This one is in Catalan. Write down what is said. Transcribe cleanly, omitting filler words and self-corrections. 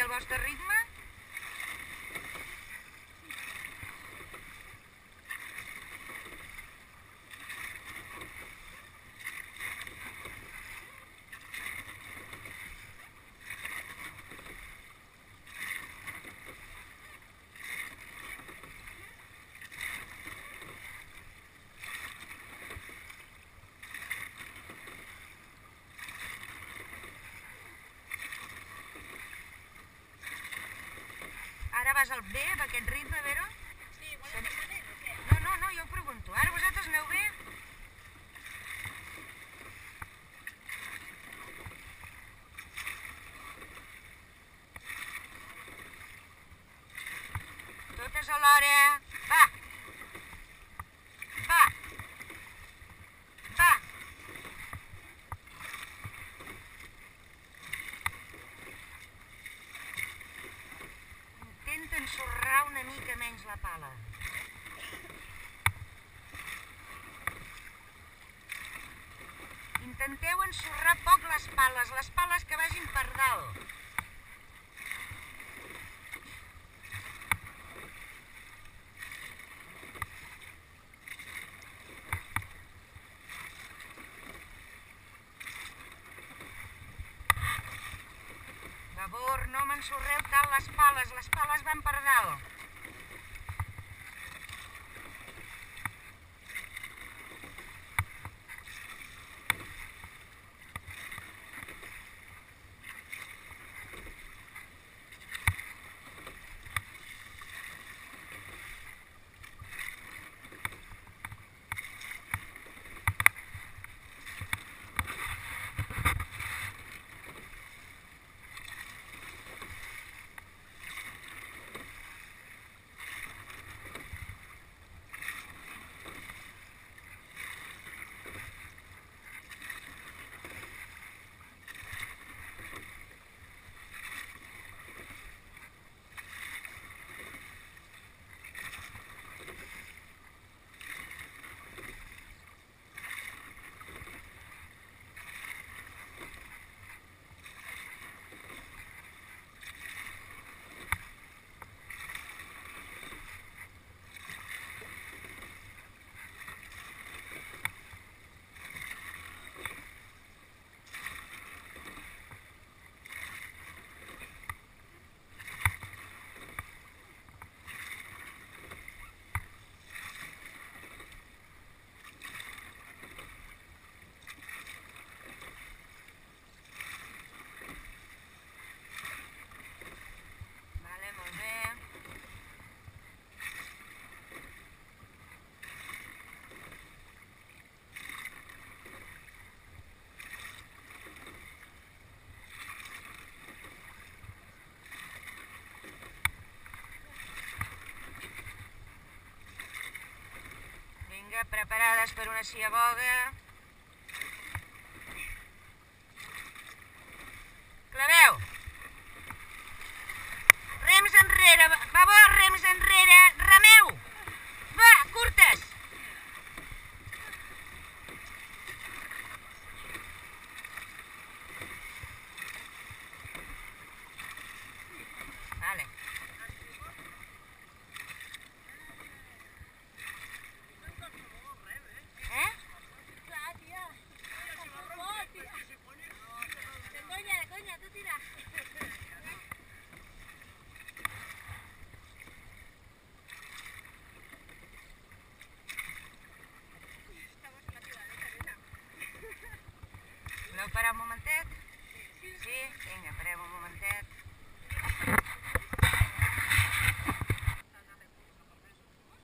el vostre ritme? Ara vas al bé d'aquest ritme, Vero? Sí, vols que m'anem o què? No, jo ho pregunto. Ara vosaltres aneu bé? Totes alhora. Va! Va! Va! Intenta ensorrar una mica menys la pala. Intenteu ensorrar poc les pales que vagin per dalt. Per favor, no m'ensorreu tant les pales van per dalt. Vinga, preparades per una ciaboga.